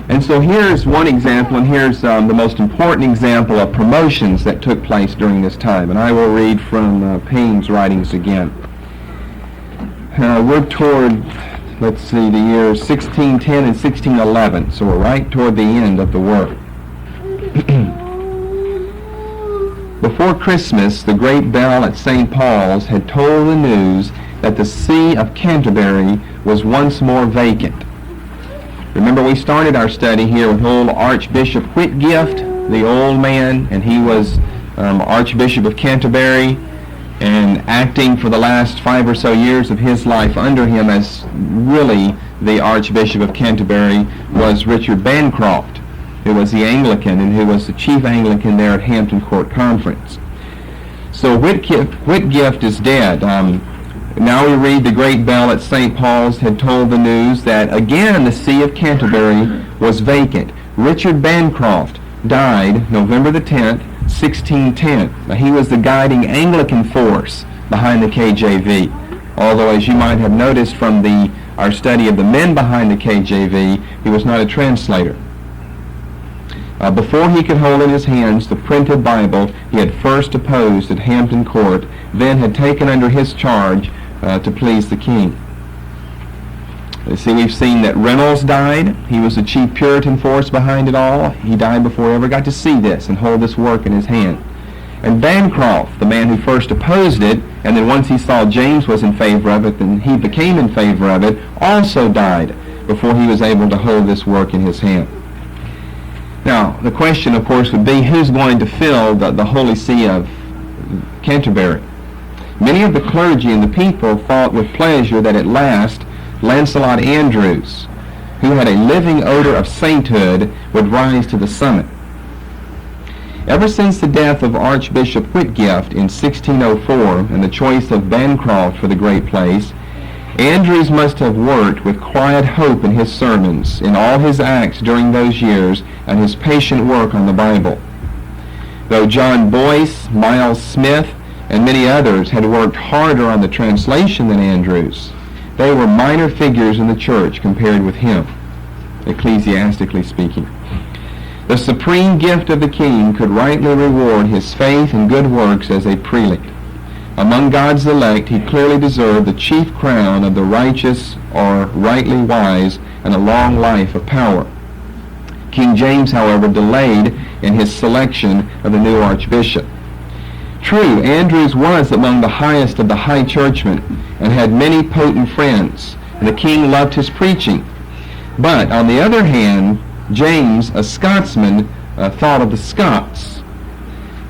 And so here's one example, and here's the most important example of promotions that took place during this time. And I will read from Payne's writings again. We're toward, let's see, the years 1610 and 1611, so we're right toward the end of the work. Before Christmas, the great bell at St. Paul's had told the news that the See of Canterbury was once more vacant. Remember, we started our study here with old Archbishop Whitgift, the old man, and he was Archbishop of Canterbury, and acting for the last 5 or so years of his life under him as really the Archbishop of Canterbury was Richard Bancroft, who was the Anglican and who was the chief Anglican there at Hampton Court Conference. So Whitgift is dead. Now we read the great bell at St. Paul's had told the news that again the See of Canterbury was vacant. Richard Bancroft died November the 10th, 1610. Now, he was the guiding Anglican force behind the KJV. Although, as you might have noticed from our study of the men behind the KJV, he was not a translator. Before he could hold in his hands the printed Bible he had first opposed at Hampton Court, then had taken under his charge to please the king. See, we've seen that Reynolds died. He was the chief Puritan force behind it all. He died before he ever got to see this and hold this work in his hand. And Bancroft, the man who first opposed it, and then once he saw James was in favor of it, then he became in favor of it, also died before he was able to hold this work in his hand. Now, the question, of course, would be who's going to fill the Holy See of Canterbury? Many of the clergy and the people thought with pleasure that at last Lancelot Andrewes, who had a living odor of sainthood, would rise to the summit. Ever since the death of Archbishop Whitgift in 1604 and the choice of Bancroft for the great place, Andrewes must have worked with quiet hope in his sermons, in all his acts during those years, and his patient work on the Bible. Though John Boyce, Miles Smith, and many others had worked harder on the translation than Andrewes, they were minor figures in the church compared with him, ecclesiastically speaking. The supreme gift of the king could rightly reward his faith and good works as a prelate. Among God's elect, he clearly deserved the chief crown of the righteous or rightly wise and a long life of power. King James, however, delayed in his selection of the new archbishop. True, Andrewes was among the highest of the high churchmen and had many potent friends, and the king loved his preaching. But, on the other hand, James, a Scotsman, thought of the Scots.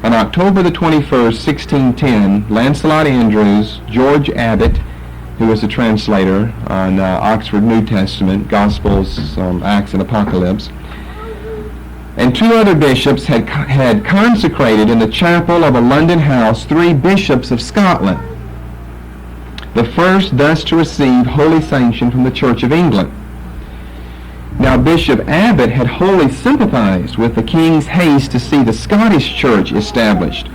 On October the 21st, 1610, Lancelot Andrewes, George Abbott, who was a translator on Oxford New Testament, Gospels, Acts, and Apocalypse, and 2 other bishops had consecrated in the chapel of a London house 3 bishops of Scotland, the first thus to receive holy sanction from the Church of England. Now, Bishop Abbott had wholly sympathized with the king's haste to see the Scottish church established,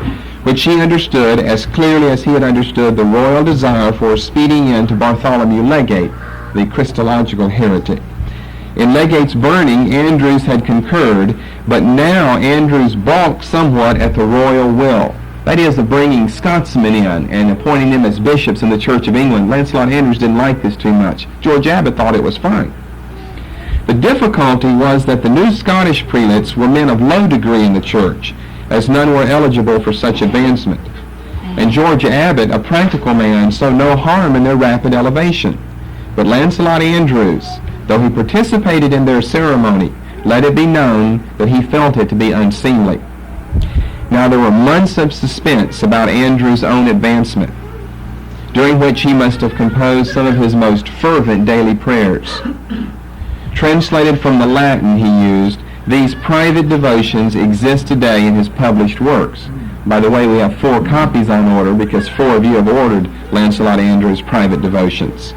which he understood as clearly as he had understood the royal desire for a speedy end to Bartholomew Legate, the Christological heretic. In Legate's burning, Andrewes had concurred, but now Andrewes balked somewhat at the royal will. That is, of bringing Scotsmen in and appointing them as bishops in the Church of England. Lancelot Andrewes didn't like this too much. George Abbott thought it was fine. The difficulty was that the new Scottish prelates were men of low degree in the church, as none were eligible for such advancement. And George Abbott, a practical man, saw no harm in their rapid elevation. But Lancelot Andrewes, though he participated in their ceremony, let it be known that he felt it to be unseemly. Now there were months of suspense about Andrewes' own advancement, during which he must have composed some of his most fervent daily prayers. Translated from the Latin he used, these private devotions exist today in his published works. By the way, we have 4 copies on order because 4 of you have ordered Lancelot Andrewes' private devotions.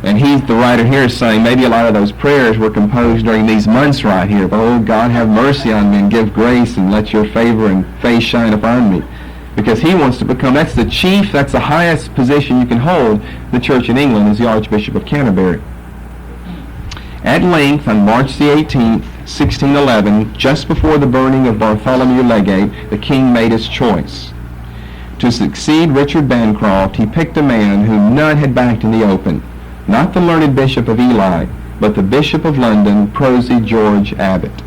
And the writer here is saying maybe a lot of those prayers were composed during these months right here. But, oh, God, have mercy on me and give grace and let your favor and face shine upon me. Because he wants to become, that's the highest position you can hold. The church in England is the Archbishop of Canterbury. At length, on March the 18th, 1611, just before the burning of Bartholomew Legate, the king made his choice. To succeed Richard Bancroft, he picked a man whom none had backed in the open, not the learned Bishop of Ely, but the Bishop of London, prosy George Abbot.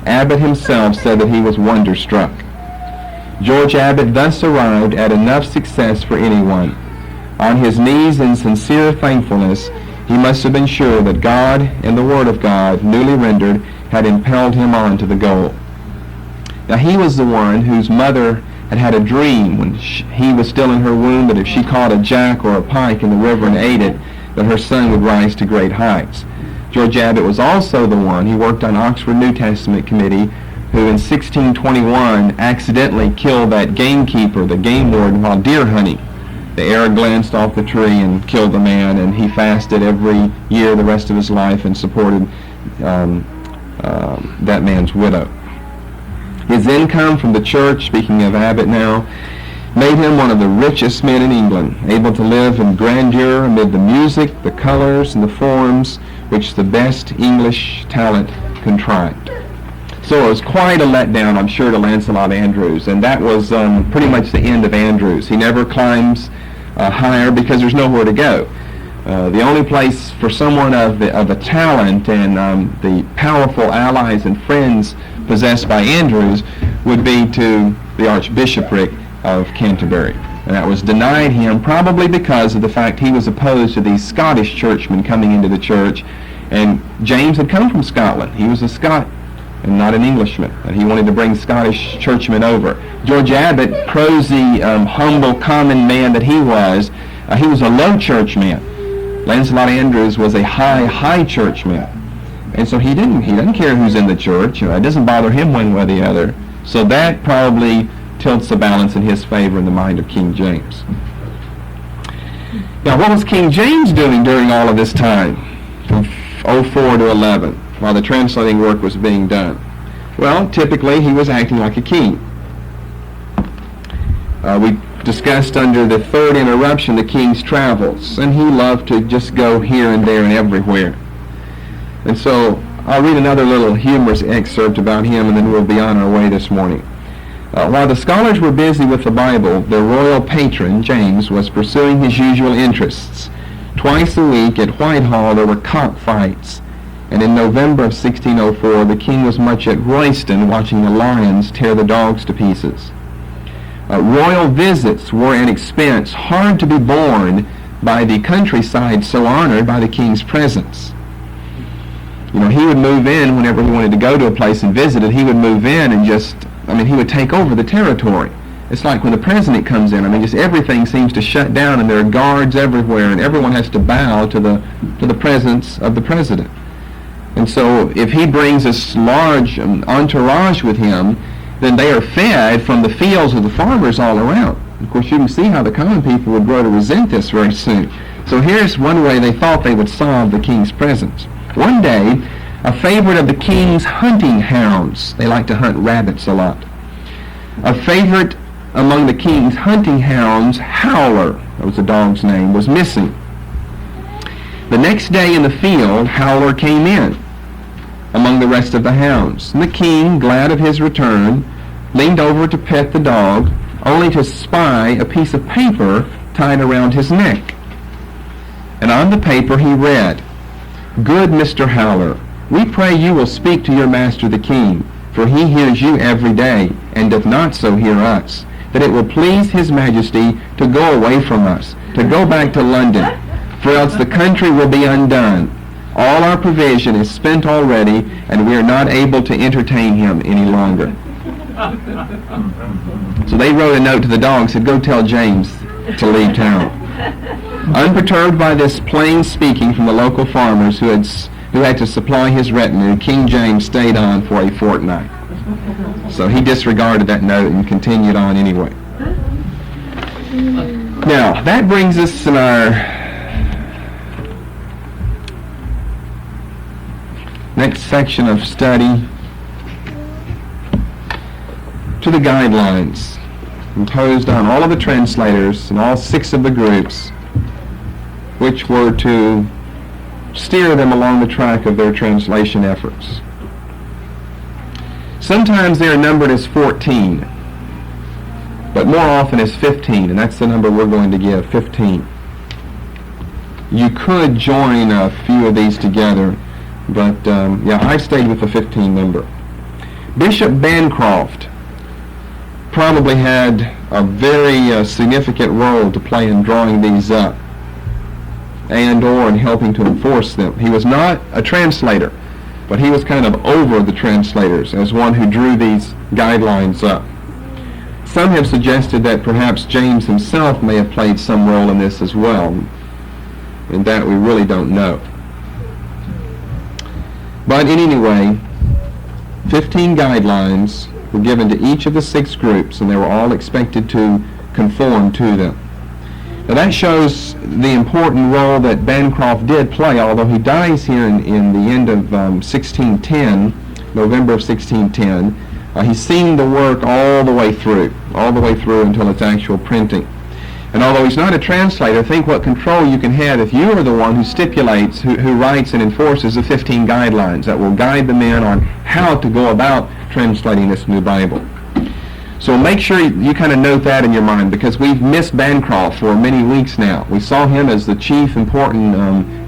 Abbot himself said that he was wonderstruck. George Abbot thus arrived at enough success for anyone. On his knees in sincere thankfulness, he must have been sure that God and the Word of God, newly rendered, had impelled him on to the goal. Now he was the one whose mother had had a dream when he was still in her womb that if she caught a jack or a pike in the river and ate it, that her son would rise to great heights. George Abbot was also the one, he worked on Oxford New Testament Committee, who in 1621 accidentally killed that gamekeeper, the game warden, while deer hunting. The arrow glanced off the tree and killed the man, and he fasted every year the rest of his life and supported that man's widow. His income from the church, speaking of Abbot now, made him one of the richest men in England, able to live in grandeur amid the music, the colors, and the forms which the best English talent contrived. So it was quite a letdown, I'm sure, to Lancelot Andrewes, and that was pretty much the end of Andrewes. He never climbs higher because there's nowhere to go. The only place for someone of a talent and the powerful allies and friends possessed by Andrewes would be to the Archbishopric of Canterbury. And that was denied him probably because of the fact he was opposed to these Scottish churchmen coming into the church. And James had come from Scotland. He was a Scot and not an Englishman. And he wanted to bring Scottish churchmen over. George Abbot, prosy, humble, common man that he was a low church man. Lancelot Andrewes was a high church man. And so he doesn't care who's in the church. It doesn't bother him one way or the other. So that probably tilts the balance in his favor in the mind of King James. Now, what was King James doing during all of this time, from 04 to 11, while the translating work was being done? Well, typically he was acting like a king. We discussed under the third interruption the king's travels, and he loved to just go here and there and everywhere. And so I'll read another little humorous excerpt about him, and then we'll be on our way this morning. While the scholars were busy with the Bible, their royal patron, James, was pursuing his usual interests. Twice a week at Whitehall there were cockfights, and in November of 1604 the king was much at Royston watching the lions tear the dogs to pieces. Royal visits were an expense hard to be borne by the countryside so honored by the king's presence. He would move in whenever he wanted to go to a place and visit it. He would move in and he would take over the territory. It's like when the president comes in. Just everything seems to shut down, and there are guards everywhere, and everyone has to bow to the presence of the president. And so if he brings this large entourage with him, then they are fed from the fields of the farmers all around. Of course, you can see how the common people would grow to resent this very soon. So here's one way they thought they would solve the king's presence. One day, a favorite of the king's hunting hounds, they like to hunt rabbits a lot. A favorite among the king's hunting hounds, Howler, that was the dog's name, was missing. The next day in the field, Howler came in among the rest of the hounds. And the king, glad of his return, leaned over to pet the dog, only to spy a piece of paper tied around his neck. And on the paper he read, "Good Mr. Howler, we pray you will speak to your master the king, for he hears you every day, and doth not so hear us, that it will please his majesty to go away from us, to go back to London, for else the country will be undone. All our provision is spent already, and we are not able to entertain him any longer." So they wrote a note to the dog, said, "Go tell James to leave town." Unperturbed by this plain speaking from the local farmers who had to supply his retinue, King James stayed on for a fortnight. So he disregarded that note and continued on anyway. Now, that brings us in our next section of study to the guidelines imposed on all of the translators and all 6 of the groups, which were to steer them along the track of their translation efforts. Sometimes they are numbered as 14, but more often as 15, and that's the number we're going to give, 15. You could join a few of these together, but I stayed with the 15 number. Bishop Bancroft probably had a very significant role to play in drawing these up and or in helping to enforce them. He was not a translator, but he was kind of over the translators as one who drew these guidelines up. Some have suggested that perhaps James himself may have played some role in this as well, and that we really don't know. But in any way, 15 guidelines were given to each of the 6 groups, and they were all expected to conform to them. Now that shows the important role that Bancroft did play, although he dies here in the end of 1610, November of 1610. He's seen the work all the way through until its actual printing. And although he's not a translator, think what control you can have if you are the one who stipulates, who writes and enforces the 15 guidelines that will guide the men on how to go about translating this new Bible. So make sure you kind of note that in your mind, because we've missed Bancroft for many weeks now. We saw him as the chief important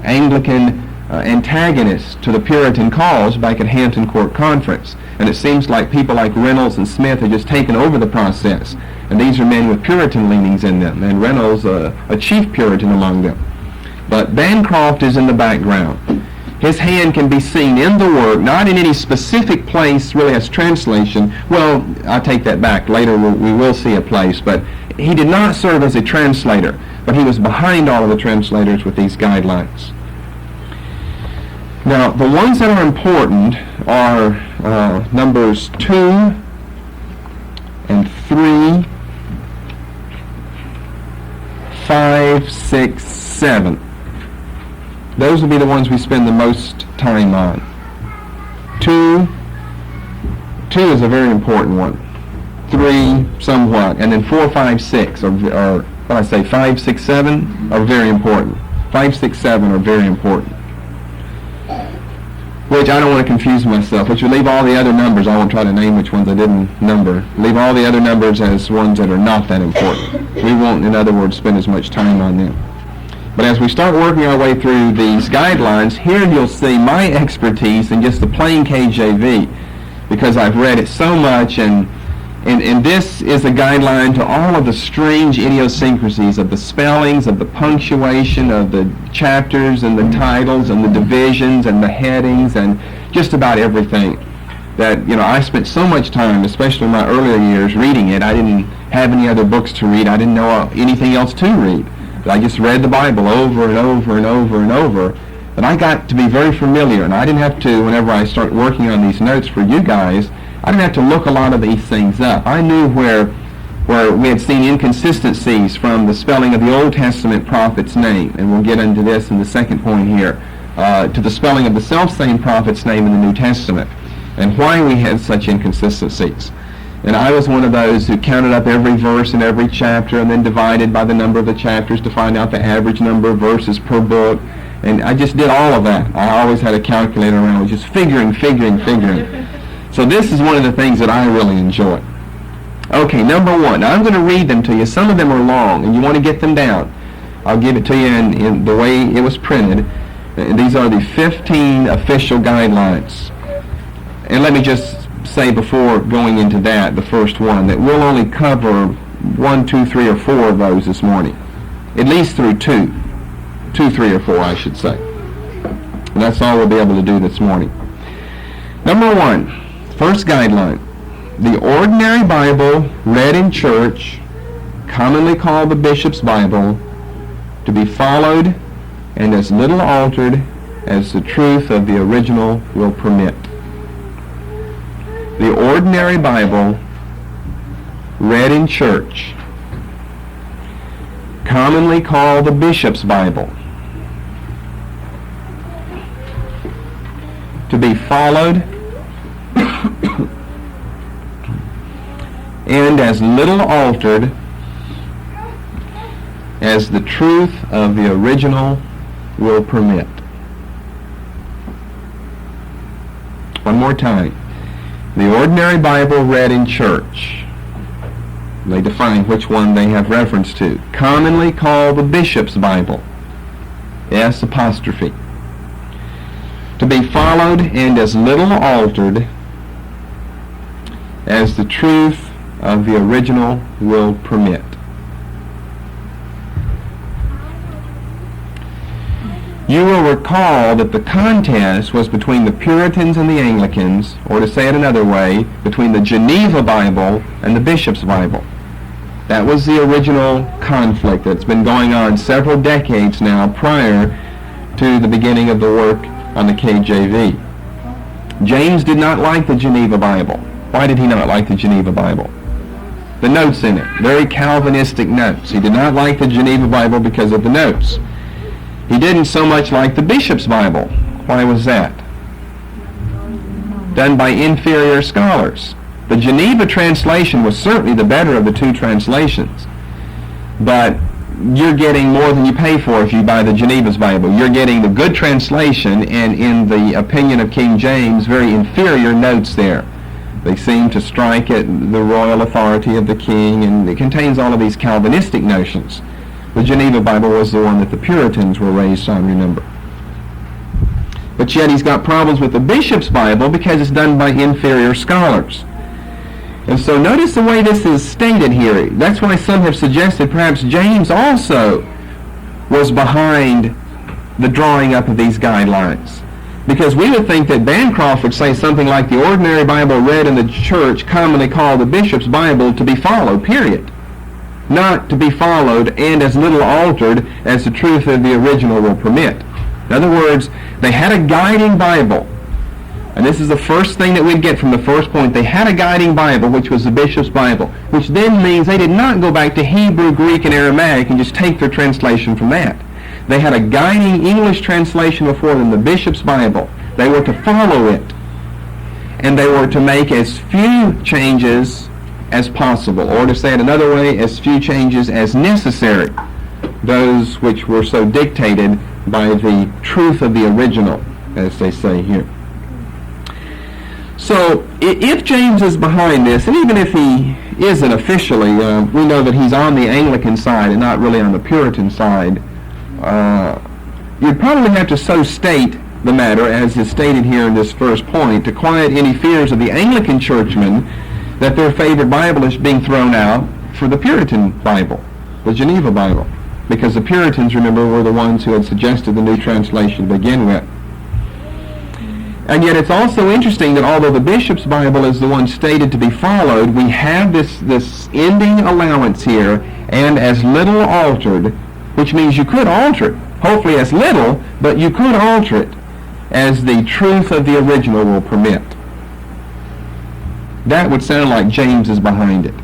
Anglican antagonist to the Puritan cause back at Hampton Court Conference. And it seems like people like Reynolds and Smith have just taken over the process. And these are men with Puritan leanings in them, and Reynolds a chief Puritan among them. But Bancroft is in the background. His hand can be seen in the work, not in any specific place really as translation. Well, I take that back. Later we will see a place, but he did not serve as a translator, but he was behind all of the translators with these guidelines. Now, the ones that are important are numbers 2 and 3, 5, 6, 7. Those will be the ones we spend the most time on. 2 is a very important one. 3, somewhat. And then 4, 5, 6 are 5, 6, 7 are very important. 5, 6, 7 are very important. Which I don't want to confuse myself, which would leave all the other numbers. I won't try to name which ones I didn't number. Leave all the other numbers as ones that are not that important. We won't, in other words, spend as much time on them. But as we start working our way through these guidelines, here you'll see my expertise in just the plain KJV, because I've read it so much, and this is a guideline to all of the strange idiosyncrasies of the spellings, of the punctuation, of the chapters and the titles and the divisions and the headings and just about everything. That, I spent so much time, especially in my earlier years, reading it. I didn't have any other books to read. I didn't know anything else to read. I just read the Bible over and over and over and over. And I got to be very familiar, and I didn't have to, whenever I start working on these notes for you guys, I didn't have to look a lot of these things up. I knew where we had seen inconsistencies from the spelling of the Old Testament prophet's name, and we'll get into this in the second point here, to the spelling of the self-same prophet's name in the New Testament, and why we had such inconsistencies. And I was one of those who counted up every verse in every chapter and then divided by the number of the chapters to find out the average number of verses per book. And I just did all of that. I always had a calculator around, just figuring. So this is one of the things that I really enjoy. Okay, number 1. Now I'm going to read them to you. Some of them are long, and you want to get them down. I'll give it to you in the way it was printed. These are the 15 official guidelines. And let me just say before going into that, the first one, that we'll only cover 1, 2, 3, or 4 of those this morning. At least through 2, 3, or 4, I should say. And that's all we'll be able to do this morning. Number 1, first guideline. The ordinary Bible read in church, commonly called the Bishop's Bible, to be followed and as little altered as the truth of the original will permit. The ordinary Bible read in church, commonly called the Bishop's Bible, to be followed and as little altered as the truth of the original will permit. One more time. The ordinary Bible read in church. They define which one they have reference to. Commonly called the Bishop's Bible. S apostrophe. To be followed and as little altered as the truth of the original will permit. You will recall that the contest was between the Puritans and the Anglicans, or to say it another way, between the Geneva Bible and the Bishop's Bible. That was the original conflict that's been going on several decades now prior to the beginning of the work on the KJV. James did not like the Geneva Bible. Why did he not like the Geneva Bible? The notes in it, very Calvinistic notes. He did not like the Geneva Bible because of the notes. He didn't so much like the Bishop's Bible. Why was that? Done by inferior scholars. The Geneva translation was certainly the better of the two translations. But you're getting more than you pay for if you buy the Geneva's Bible. You're getting the good translation, and in the opinion of King James, very inferior notes there. They seem to strike at the royal authority of the king, and it contains all of these Calvinistic notions. The Geneva Bible was the one that the Puritans were raised on, remember. But yet he's got problems with the Bishop's Bible because it's done by inferior scholars. And so notice the way this is stated here. That's why some have suggested perhaps James also was behind the drawing up of these guidelines. Because we would think that Bancroft would say something like the ordinary Bible read in the church, commonly called the Bishop's Bible, to be followed, period. Not to be followed and as little altered as the truth of the original will permit. In other words, they had a guiding Bible. And this is the first thing that we'd get from the first point. They had a guiding Bible, which was the Bishop's Bible, which then means they did not go back to Hebrew, Greek, and Aramaic and just take their translation from that. They had a guiding English translation before them, the Bishop's Bible. They were to follow it. And they were to make as few changes as possible, or to say it another way, as few changes as necessary, those which were so dictated by the truth of the original, as they say here. So, if James is behind this, and even if he isn't officially, we know that he's on the Anglican side and not really on the Puritan side, you'd probably have to so state the matter, as is stated here in this first point, to quiet any fears of the Anglican churchmen that their favorite Bible is being thrown out for the Puritan Bible, the Geneva Bible, because the Puritans, remember, were the ones who had suggested the new translation to begin with. And yet it's also interesting that although the Bishop's Bible is the one stated to be followed, we have this ending allowance here, and as little altered, which means you could alter it, hopefully as little, but you could alter it, as the truth of the original will permit. That would sound like James is behind it.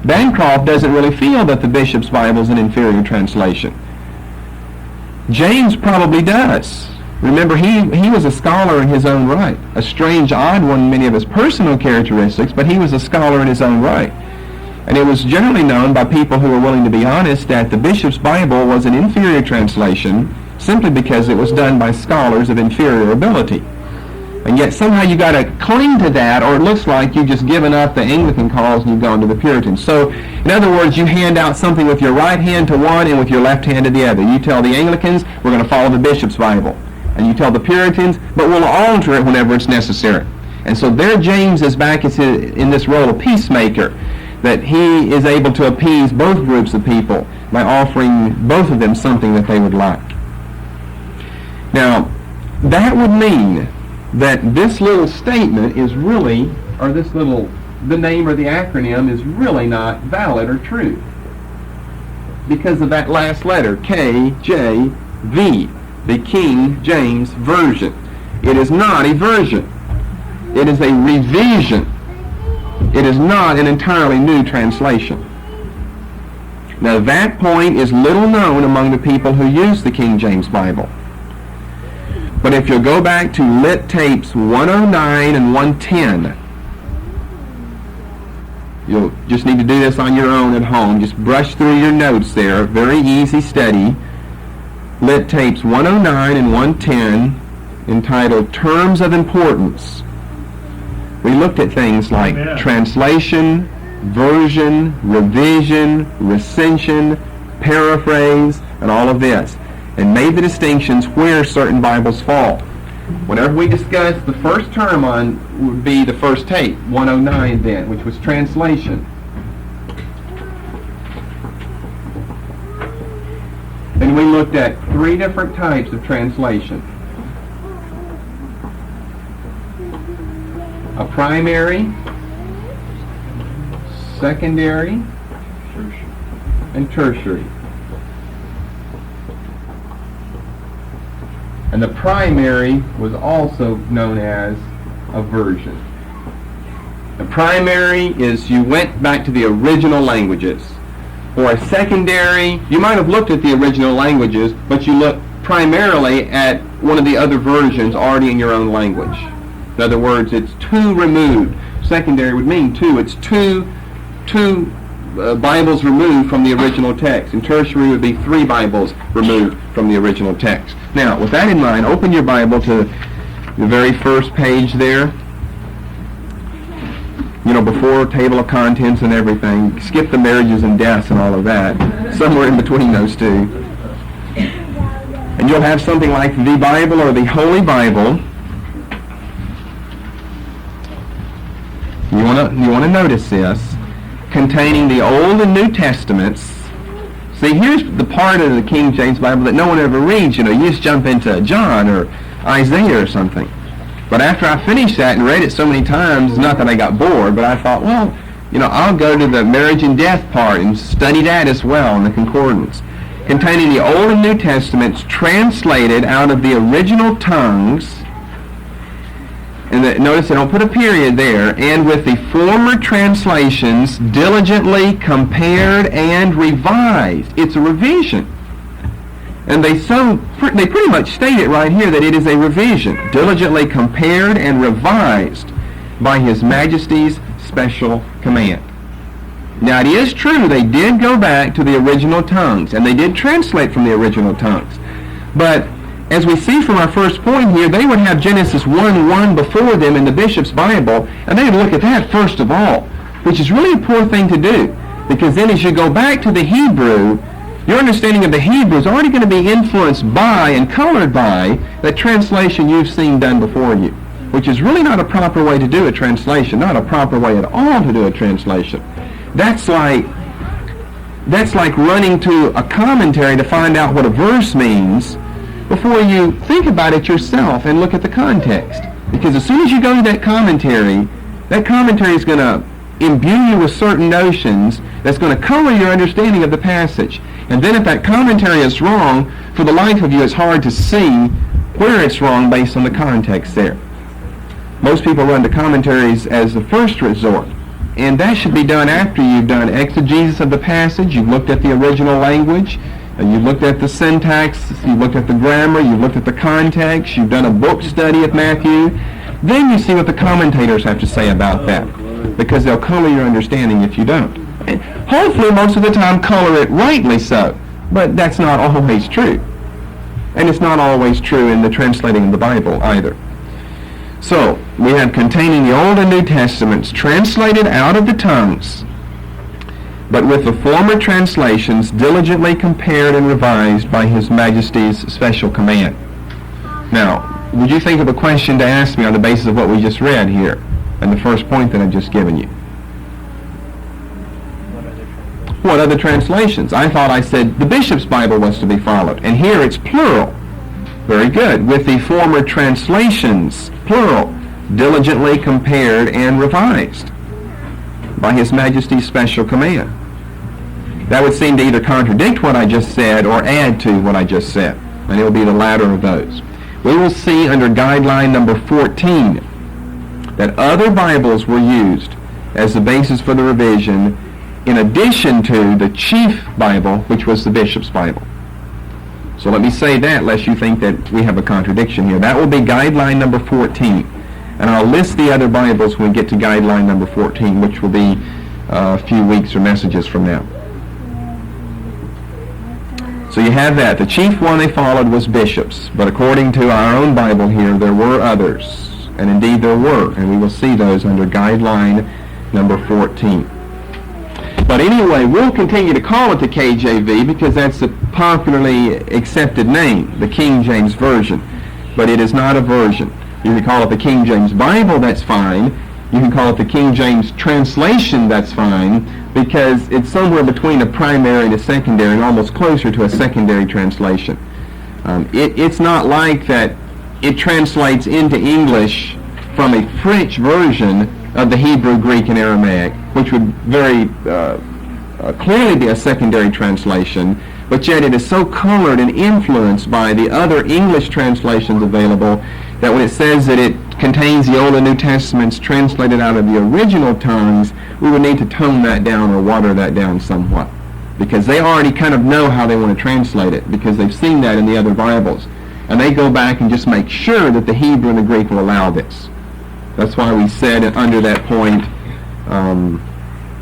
Bancroft doesn't really feel that the Bishop's Bible is an inferior translation. James probably does. Remember, he was a scholar in his own right. A strange, odd one in many of his personal characteristics, but he was a scholar in his own right. And it was generally known by people who were willing to be honest that the Bishop's Bible was an inferior translation simply because it was done by scholars of inferior ability. And yet somehow you got to cling to that, or it looks like you've just given up the Anglican cause and you've gone to the Puritans. So, in other words, you hand out something with your right hand to one and with your left hand to the other. You tell the Anglicans, we're going to follow the Bishop's Bible. And you tell the Puritans, but we'll alter it whenever it's necessary. And so there James is back in this role of peacemaker, that he is able to appease both groups of people by offering both of them something that they would like. Now, that would mean that this little statement is really, or the name or the acronym is really not valid or true, because of that last letter, KJV, the King James Version. It is not a version. It is a revision. It is not an entirely new translation. Now that point is little known among the people who use the King James Bible. But if you'll go back to Lit Tapes 109 and 110, you'll just need to do this on your own at home. Just brush through your notes there. Very easy study. Lit Tapes 109 and 110, entitled Terms of Importance. We looked at things like translation, version, revision, recension, paraphrase, and all of this, and made the distinctions where certain Bibles fall. Whenever we discussed the first term on would be the first tape, 109 then, which was translation. And we looked at 3 different types of translation. A primary, secondary, and tertiary. And the primary was also known as a version. The primary is you went back to the original languages. Or a secondary, you might have looked at the original languages, but you looked primarily at one of the other versions already in your own language. In other words, it's 2 removed. Secondary would mean 2. It's two Bibles removed from the original text. And tertiary would be 3 Bibles removed from the original text. Now, with that in mind, open your Bible to the very first page there. You know, before table of contents and everything. Skip the marriages and deaths and all of that. Somewhere in between those two. And you'll have something like the Bible or the Holy Bible. You want to notice this, containing the Old and New Testaments. See, here's the part of the King James Bible that no one ever reads. You know, you just jump into John or Isaiah or something. But after I finished that and read it so many times, not that I got bored, but I thought, well, you know, I'll go to the marriage and death part and study that as well in the concordance. Containing the Old and New Testaments translated out of the original tongues. And notice they don't put a period there. And with the former translations diligently compared and revised. It's a revision. And they pretty much state it right here that it is a revision. Diligently compared and revised by His Majesty's special command. Now it is true they did go back to the original tongues. And they did translate from the original tongues. But as we see from our first point here, they would have Genesis 1:1 before them in the bishop's Bible, and they would look at that first of all, which is really a poor thing to do, because then as you go back to the Hebrew, your understanding of the Hebrew is already going to be influenced by and colored by that translation you've seen done before you, which is really not a proper way to do a translation, not a proper way at all to do a translation. That's like running to a commentary to find out what a verse means before you think about it yourself and look at the context. Because as soon as you go to that commentary is going to imbue you with certain notions that's going to color your understanding of the passage. And then if that commentary is wrong, for the life of you it's hard to see where it's wrong based on the context there. Most people run to commentaries as the first resort. And that should be done after you've done exegesis of the passage, you've looked at the original language, you looked at the syntax, you looked at the grammar, you looked at the context, you've done a book study of Matthew. Then you see what the commentators have to say about that, because they'll color your understanding if you don't. And hopefully most of the time color it rightly so, but that's not always true. And it's not always true in the translating of the Bible either. So, we have containing the Old and New Testaments translated out of the tongues, but with the former translations diligently compared and revised by His Majesty's special command. Now, would you think of a question to ask me on the basis of what we just read here, and the first point that I've just given you? What other translations? I thought I said the bishop's Bible was to be followed, and here it's plural. Very good. With the former translations, plural, diligently compared and revised by His Majesty's special command. That would seem to either contradict what I just said or add to what I just said. And it will be the latter of those. We will see under guideline number 14 that other Bibles were used as the basis for the revision in addition to the chief Bible, which was the bishop's Bible. So let me say that, lest you think that we have a contradiction here. That will be guideline number 14. And I'll list the other Bibles when we get to guideline number 14, which will be a few weeks or messages from now. So you have that. The chief one they followed was bishops, but according to our own Bible here, there were others. And indeed there were, and we will see those under guideline number 14. But anyway, we'll continue to call it the KJV because that's a popularly accepted name, the King James Version. But it is not a version. You can call it the King James Bible, that's fine. You can call it the King James Translation, that's fine, because it's somewhere between a primary and a secondary, and almost closer to a secondary translation. It's not like that it translates into English from a French version of the Hebrew, Greek, and Aramaic, which would very clearly be a secondary translation, but yet it is so colored and influenced by the other English translations available that when it says that it contains the Old and New Testaments translated out of the original tongues, we would need to tone that down or water that down somewhat, because they already kind of know how they want to translate it, because they've seen that in the other Bibles. And they go back and just make sure that the Hebrew and the Greek will allow this. That's why we said under that point,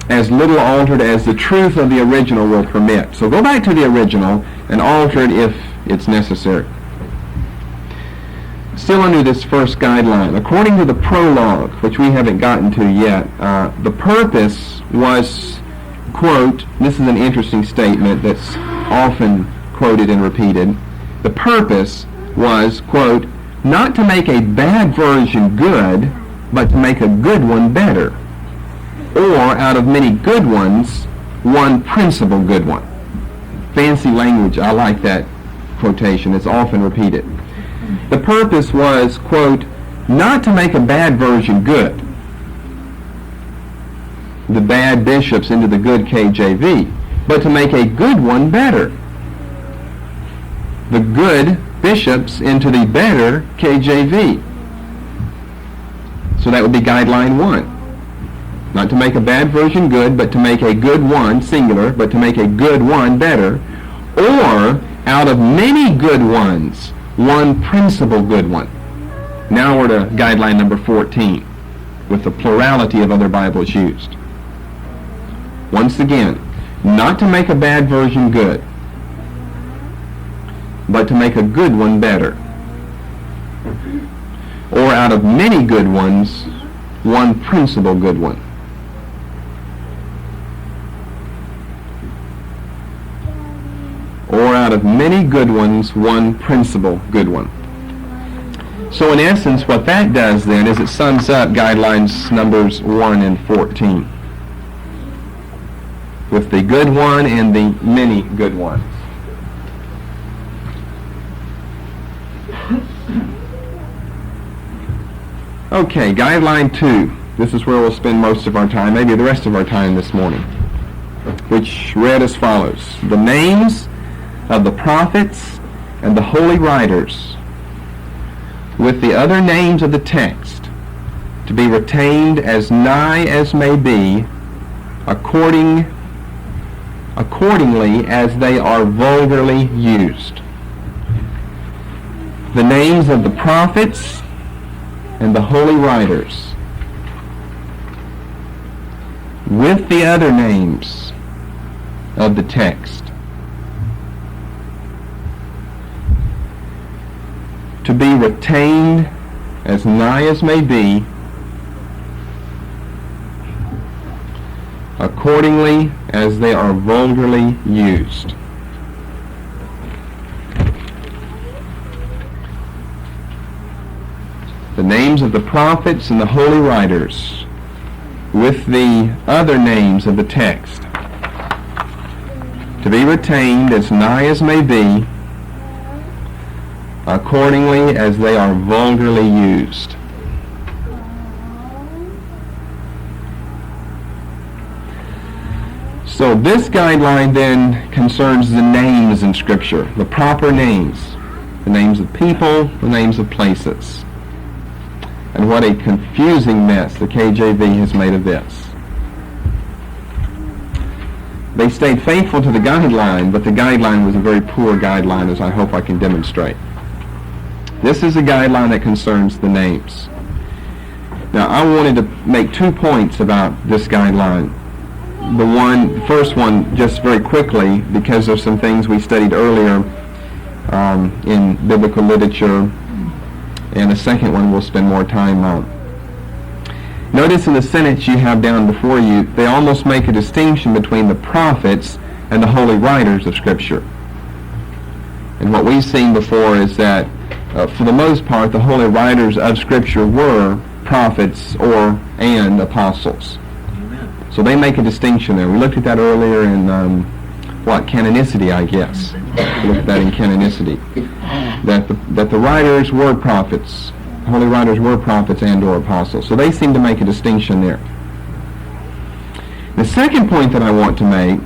as little altered as the truth of the original will permit. So go back to the original and alter it if it's necessary. Still under this first guideline, according to the prologue, which we haven't gotten to yet, the purpose was, quote, this is an interesting statement that's often quoted and repeated, the purpose was, quote, not to make a bad version good, but to make a good one better. Or, out of many good ones, one principal good one. Fancy language, I like that quotation, it's often repeated. The purpose was, quote, not to make a bad version good. The bad bishops into the good KJV, but to make a good one better. The good bishops into the better KJV. So that would be guideline 1. Not to make a bad version good, but to make a good one, singular, but to make a good one better. Or, out of many good ones, one principal good one. Now we're to guideline number 14, with the plurality of other Bibles used. Once again, not to make a bad version good, but to make a good one better. Or out of many good ones, one principal good one. Or out of many good ones, one principal good one. So in essence, what that does then is it sums up guidelines numbers 1 and 14. With the good one and the many good ones. Okay, guideline 2. This is where we'll spend most of our time, maybe the rest of our time this morning, which read as follows. The names of the prophets and the holy writers, with the other names of the text, to be retained as nigh as may be, accordingly as they are vulgarly used. The names of the prophets and the holy writers, with the other names of the text, to be retained as nigh as may be, accordingly as they are vulgarly used. The names of the prophets and the holy writers, with the other names of the text, to be retained as nigh as may be, accordingly as they are vulgarly used. So this guideline then concerns the names in Scripture, the proper names, the names of people, the names of places. And what a confusing mess the KJV has made of this. They stayed faithful to the guideline, but the guideline was a very poor guideline, as I hope I can demonstrate. This is a guideline that concerns the names. Now, I wanted to make 2 points about this guideline. The first one, just very quickly, because of some things we studied earlier in biblical literature, and the second one we'll spend more time on. Notice in the sentence you have down before you, they almost make a distinction between the prophets and the holy writers of Scripture. And what we've seen before is that, for the most part, the holy writers of Scripture were prophets and apostles. Amen. So they make a distinction there. We looked at that earlier in, Canonicity, I guess. We looked at that in Canonicity. That the writers were prophets. Holy writers were prophets and or apostles. So they seem to make a distinction there. The second point that I want to make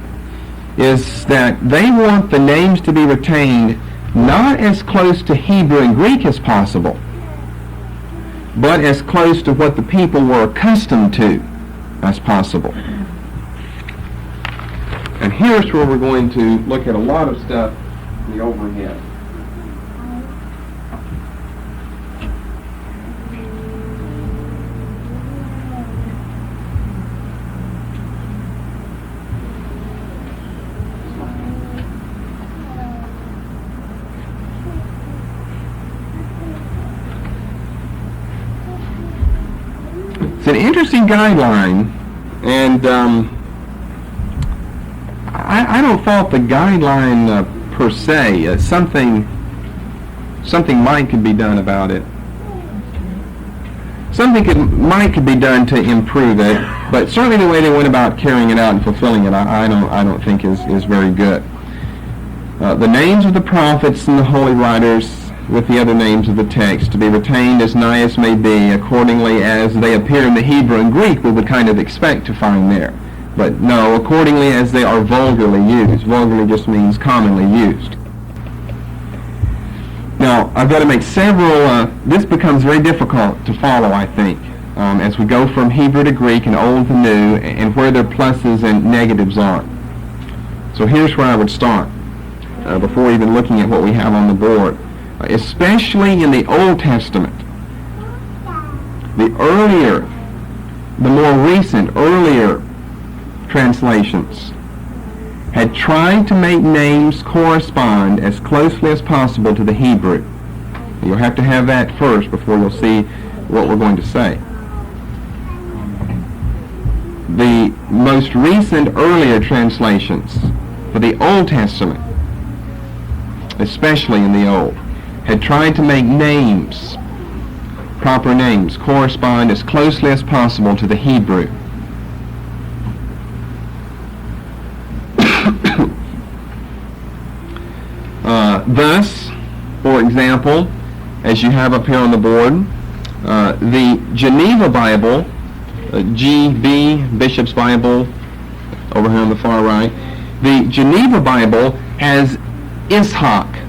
is that they want the names to be retained not as close to Hebrew and Greek as possible, but as close to what the people were accustomed to as possible. And here's where we're going to look at a lot of stuff in the overhead. It's an interesting guideline, and I don't fault the guideline per se. Something might could be done about it. Something could be done to improve it, but certainly the way they went about carrying it out and fulfilling it, I don't think is very good. The names of the prophets and the holy writers, with the other names of the text, to be retained as nigh as may be, accordingly as they appear in the Hebrew and Greek, we would kind of expect to find there. But no, accordingly as they are vulgarly used. Vulgarly just means commonly used. Now, I've got to make several, this becomes very difficult to follow, I think, as we go from Hebrew to Greek and Old to New, and where their pluses and negatives are. So here's where I would start, before even looking at what we have on the board. Especially in the Old Testament, the more recent, earlier translations had tried to make names correspond as closely as possible to the Hebrew. You'll have to have that first before you'll see what we're going to say. The most recent, earlier translations for the Old Testament, especially in the Old, had tried to make names, proper names, correspond as closely as possible to the Hebrew. Thus, for example, as you have up here on the board, the Geneva Bible, GB, Bishop's Bible, over here on the far right, the Geneva Bible has Ishak,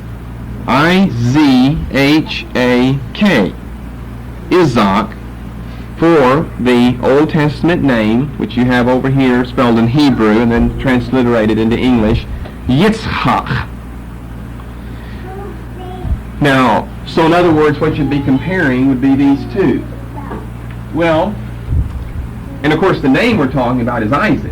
I-Z-H-A-K, Isaac, for the Old Testament name, which you have over here spelled in Hebrew and then transliterated into English, Yitzchak. Now, so in other words, what you'd be comparing would be these two. Well, and of course the name we're talking about is Isaac.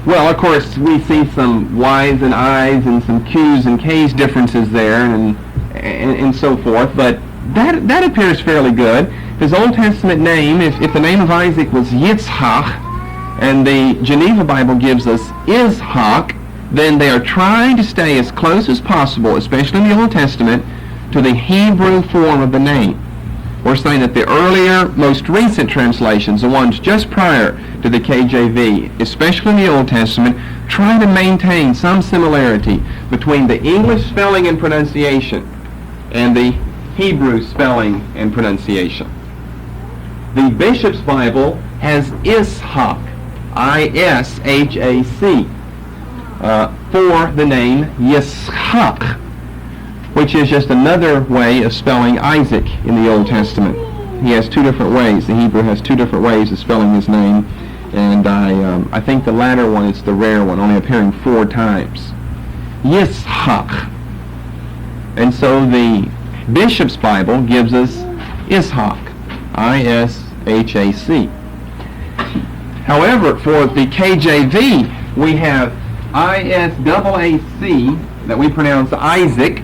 Well, of course, we see some Y's and I's and some Q's and K's differences there and so forth, but that appears fairly good. His Old Testament name, if the name of Isaac was Yitzhak, and the Geneva Bible gives us Ishak, then they are trying to stay as close as possible, especially in the Old Testament, to the Hebrew form of the name. We're saying that the earlier, most recent translations, the ones just prior to the KJV, especially in the Old Testament, try to maintain some similarity between the English spelling and pronunciation and the Hebrew spelling and pronunciation. The Bishop's Bible has Ishak, I-S-H-A-C, for the name Yitzchak, which is just another way of spelling Isaac in the Old Testament. He has two different ways. The Hebrew has two different ways of spelling his name, and I think the latter one is the rare one, only appearing 4 times. Yitzchak. And so the Bishop's Bible gives us Ishak, I-S-H-A-C. However, for the KJV, we have I-S-A-A-C that we pronounce Isaac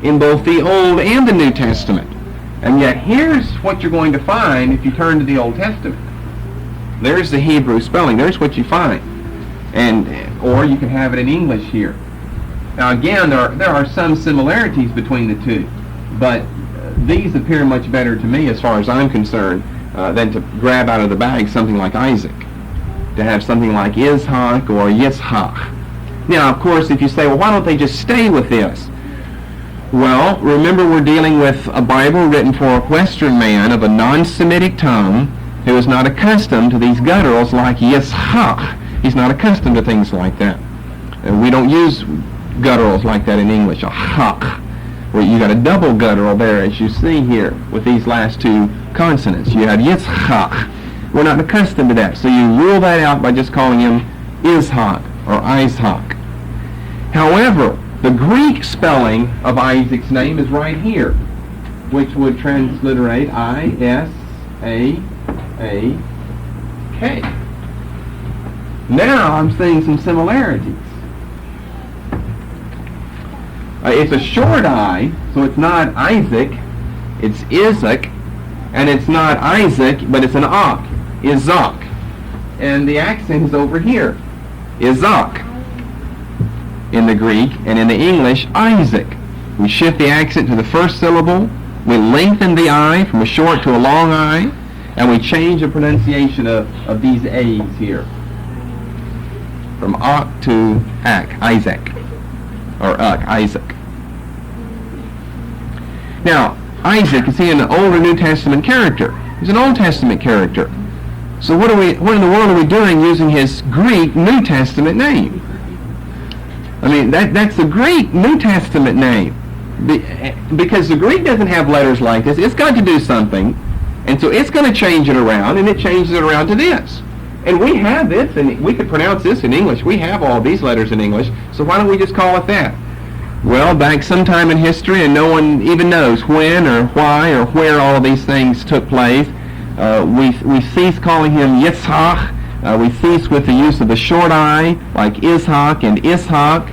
in both the Old and the New Testament. And yet here's what you're going to find if you turn to the Old Testament. There's the Hebrew spelling. There's what you find. Or you can have it in English here. Now again, there are some similarities between the two, but these appear much better to me as far as I'm concerned than to grab out of the bag something like Isaac, to have something like Ishak or Yitzhak. Now, of course, if you say, well, why don't they just stay with this? Well, remember we're dealing with a Bible written for a Western man of a non-Semitic tongue who is not accustomed to these gutturals like Yitzhak. He's not accustomed to things like that. We don't use gutturals like that in English, a hak, where you got a double guttural there, as you see here with these last two consonants. You have Yitzhak. We're not accustomed to that, so you rule that out by just calling him Ishak or Isaac. However, the Greek spelling of Isaac's name is right here, which would transliterate I-S-A-A-K. Now I'm seeing some similarities. It's a short I, so it's not Isaac, it's Isaac, and it's not Isaac, but it's an ak, Isaac. And the accent is over here, Isaac, in the Greek, and in the English, Isaac. We shift the accent to the first syllable, we lengthen the I from a short to a long I, and we change the pronunciation of these A's here. From ak to ak, Isaac, or Isaac. Now, Isaac, is he an Old or New Testament character? He's an Old Testament character. So what in the world are we doing using his Greek New Testament name? I mean, that's the Greek New Testament name. Because the Greek doesn't have letters like this. It's got to do something. And so it's going to change it around, and it changes it around to this. And we have this, and we could pronounce this in English. We have all these letters in English, so why don't we just call it that? Well, back sometime in history, and no one even knows when or why or where all these things took place, we cease calling him Yitzhak. We cease with the use of the short I, like Ishak and Ishak.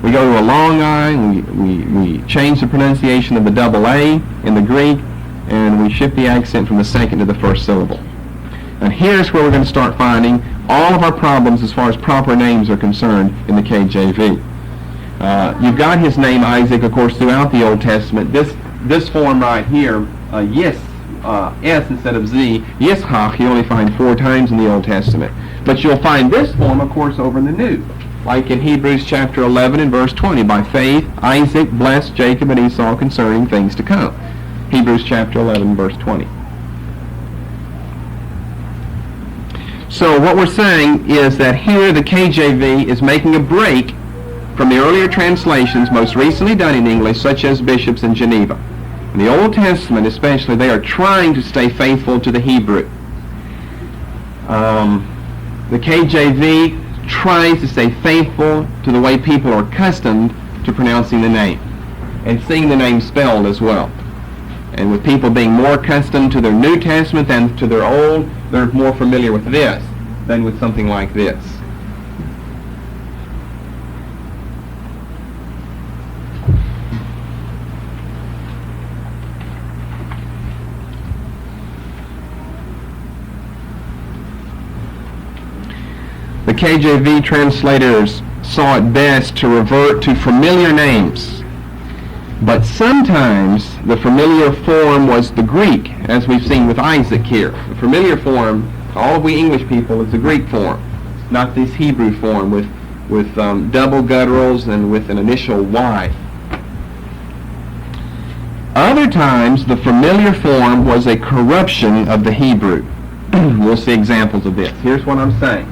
We go to a long I, we change the pronunciation of the double A in the Greek, and we shift the accent from the second to the first syllable. And here's where we're going to start finding all of our problems as far as proper names are concerned in the KJV. You've got his name Isaac, of course, throughout the Old Testament. This form right here, S instead of Z, Yitzhak, you only find 4 times in the Old Testament. But you'll find this form, of course, over in the New. Like in Hebrews chapter 11 and verse 20, by faith Isaac blessed Jacob and Esau concerning things to come. Hebrews chapter 11, verse 20. So what we're saying is that here the KJV is making a break from the earlier translations most recently done in English, such as Bishop's in Geneva. In the Old Testament especially, they are trying to stay faithful to the Hebrew. The KJV tries to stay faithful to the way people are accustomed to pronouncing the name and seeing the name spelled as well. And with people being more accustomed to their New Testament than to their Old, they're more familiar with this than with something like this. The KJV translators saw it best to revert to familiar names. But sometimes the familiar form was the Greek, as we've seen with Isaac here. The familiar form, all of we English people, is the Greek form, not this Hebrew form with double gutturals and with an initial Y. Other times, the familiar form was a corruption of the Hebrew. We'll see examples of this. Here's what I'm saying.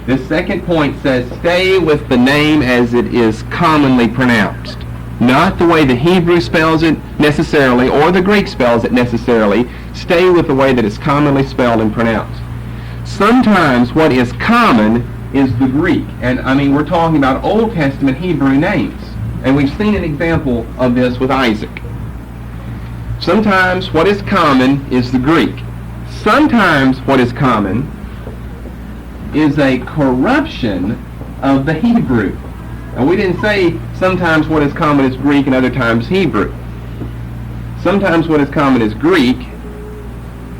This second point says, stay with the name as it is commonly pronounced. Not the way the Hebrew spells it necessarily, or the Greek spells it necessarily. Stay with the way that it's commonly spelled and pronounced. Sometimes what is common is the Greek. And I mean, we're talking about Old Testament Hebrew names. And we've seen an example of this with Isaac. Sometimes what is common is the Greek. Sometimes what is common is a corruption of the Hebrew. And we didn't say sometimes what is common is Greek and other times Hebrew. Sometimes what is common is Greek,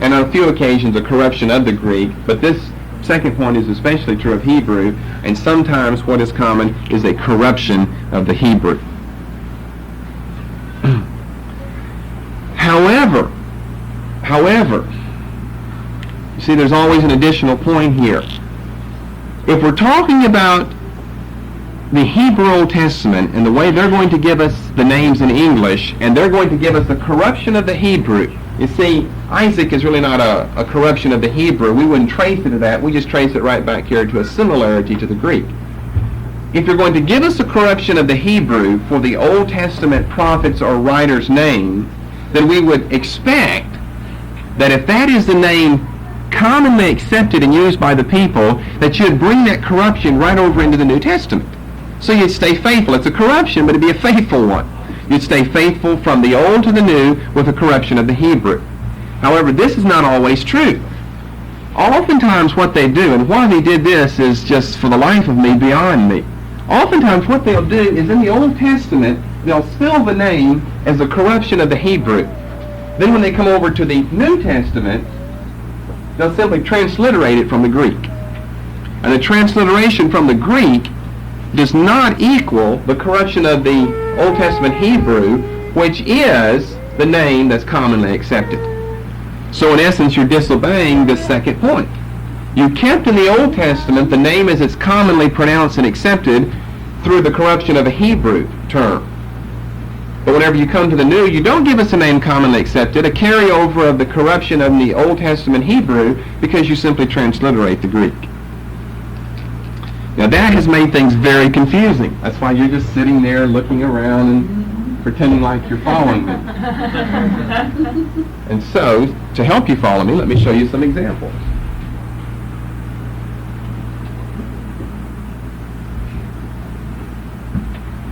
and on a few occasions a corruption of the Greek, but this second point is especially true of Hebrew, and sometimes what is common is a corruption of the Hebrew. However, you see, there's always an additional point here. If we're talking about the Hebrew Old Testament and the way they're going to give us the names in English, and they're going to give us a corruption of the Hebrew, you see, Isaac is really not a corruption of the Hebrew. We wouldn't trace it to that. We just trace it right back here to a similarity to the Greek. If you're going to give us a corruption of the Hebrew for the Old Testament prophets or writers' name, then we would expect that if that is the name commonly accepted and used by the people, that you'd bring that corruption right over into the New Testament. So you'd stay faithful. It's a corruption, but it'd be a faithful one. You'd stay faithful from the Old to the New with a corruption of the Hebrew. However, this is not always true. Oftentimes what they do, and why they did this is just for the life of me beyond me. Oftentimes what they'll do is in the Old Testament, they'll spell the name as a corruption of the Hebrew. Then when they come over to the New Testament, they'll simply transliterate it from the Greek. And the transliteration from the Greek does not equal the corruption of the Old Testament Hebrew, which is the name that's commonly accepted. So in essence, you're disobeying this second point. You kept in the Old Testament the name as it's commonly pronounced and accepted through the corruption of a Hebrew term. But whenever you come to the New, you don't give us a name commonly accepted, a carryover of the corruption of the Old Testament Hebrew, because you simply transliterate the Greek. Now that has made things very confusing. That's why you're just sitting there looking around and pretending like you're following me. And so, to help you follow me, let me show you some examples.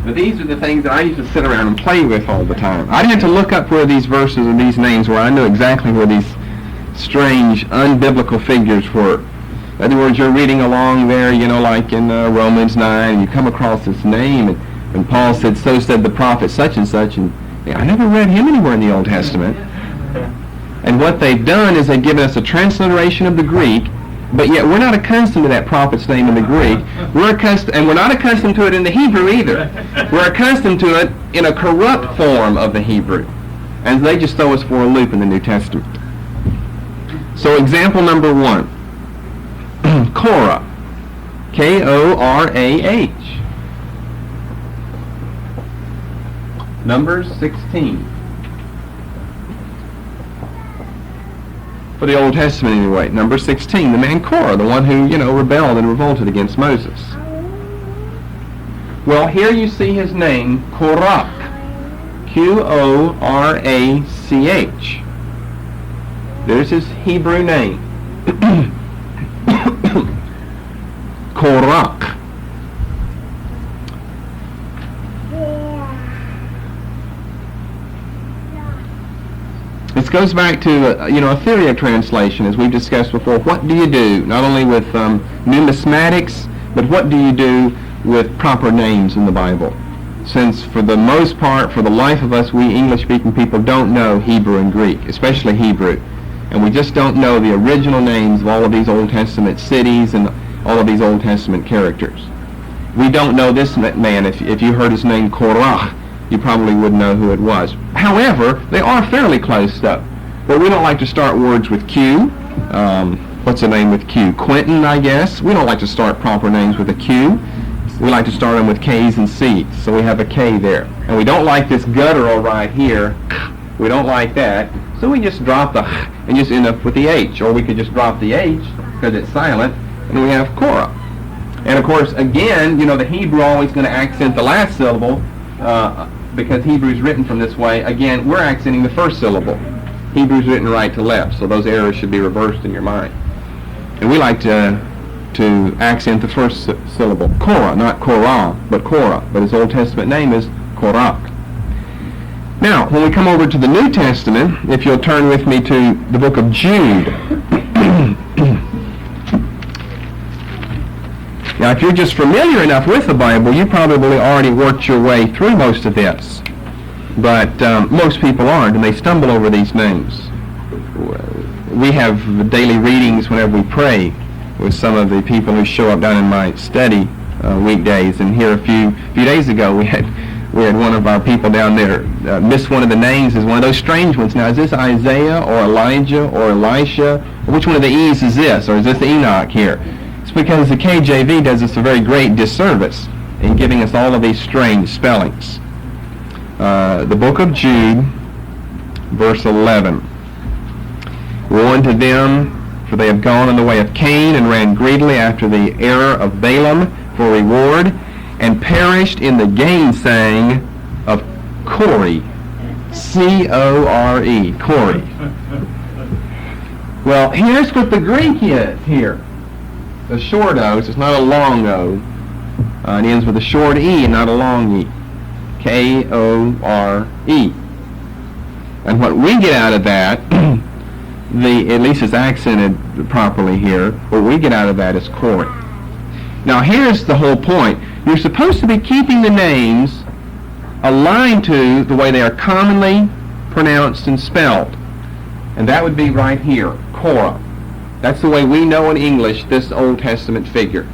Now these are the things that I used to sit around and play with all the time. I didn't have to look up where these verses and these names were. I knew exactly where these strange, unbiblical figures were. In other words, you're reading along there, you know, like in Romans 9, and you come across this name, and Paul said, so said the prophet such and such, and I never read him anywhere in the Old Testament. And what they've done is they've given us a transliteration of the Greek, but yet we're not accustomed to that prophet's name in the Greek. And we're not accustomed to it in the Hebrew either. We're accustomed to it in a corrupt form of the Hebrew. And they just throw us for a loop in the New Testament. So example number 1. Korah. K-O-R-A-H. Numbers 16. For the Old Testament anyway. Number 16, the man Korah, the one who, rebelled and revolted against Moses. Well, here you see his name, Korach. Q-O-R-A-C-H. There's his Hebrew name. Korach. This goes back to a theory of translation, as we've discussed before. What do you do, not only with numismatics, but what do you do with proper names in the Bible? Since for the most part, for the life of us, we English-speaking people don't know Hebrew and Greek, especially Hebrew. And we just don't know the original names of all of these Old Testament cities and all of these Old Testament characters. We don't know this man. If you heard his name Korah, you probably wouldn't know who it was. However, they are fairly close though. But we don't like to start words with Q. What's the name with Q? Quentin, I guess. We don't like to start proper names with a Q. We like to start them with K's and C's. So we have a K there. And we don't like this guttural right here. We don't like that. So we just drop the and just end up with the H. Or we could just drop the H because it's silent. And we have Korah. And of course, again, the Hebrew always going to accent the last syllable. Because Hebrew is written from this way, again, we're accenting the first syllable. Hebrew is written right to left, so those errors should be reversed in your mind. And we like to accent the first syllable. Korah, not Korah, but Korah. But his Old Testament name is Korach. Now, when we come over to the New Testament, if you'll turn with me to the book of Jude. Now, if you're just familiar enough with the Bible, you probably already worked your way through most of this. But most people aren't, and they stumble over these names. We have daily readings whenever we pray with some of the people who show up down in my study weekdays. And here a few days ago, we had one of our people down there miss one of the names as one of those strange ones. Now, is this Isaiah or Elijah or Elisha? Or which one of the E's is this? Or is this Enoch here? It's because the KJV does us a very great disservice in giving us all of these strange spellings. The book of Jude, verse 11. Woe unto them, for they have gone in the way of Cain, and ran greedily after the error of Balaam for reward, and perished in the gainsaying of Core. C-O-R-E, Core. Well, here's what the Greek is here. The short O, so it's not a long O. It ends with a short E and not a long E. K-O-R-E. And what we get out of that, at least it's accented properly here, what we get out of that is Core. Now here's the whole point. You're supposed to be keeping the names aligned to the way they are commonly pronounced and spelled. And that would be right here, Korah. That's the way we know in English this Old Testament figure.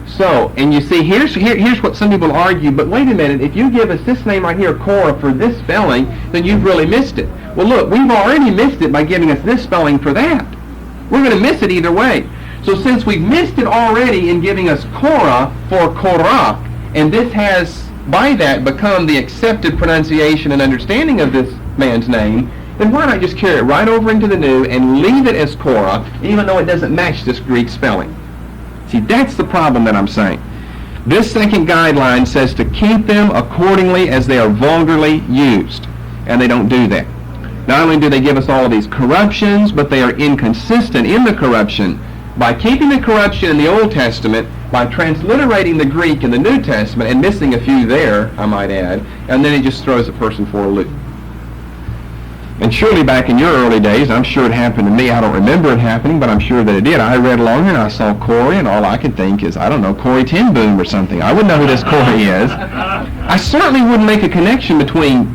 So, and you see, here's what some people argue, but wait a minute, if you give us this name right here, Korah, for this spelling, then you've really missed it. Well, look, we've already missed it by giving us this spelling for that. We're going to miss it either way. So since we've missed it already in giving us Korah for Korah, and this has, by that, become the accepted pronunciation and understanding of this man's name, then why not just carry it right over into the New and leave it as Korah, even though it doesn't match this Greek spelling? See, that's the problem that I'm saying. This second guideline says to keep them accordingly as they are vulgarly used, and they don't do that. Not only do they give us all of these corruptions, but they are inconsistent in the corruption by keeping the corruption in the Old Testament, by transliterating the Greek in the New Testament, and missing a few there, I might add, and then it just throws a person for a loop. And surely back in your early days, I'm sure it happened to me. I don't remember it happening, but I'm sure that it did. I read along and I saw Corey, and all I could think is, I don't know, Corey Ten Boom or something. I wouldn't know who this Corey is. I certainly wouldn't make a connection between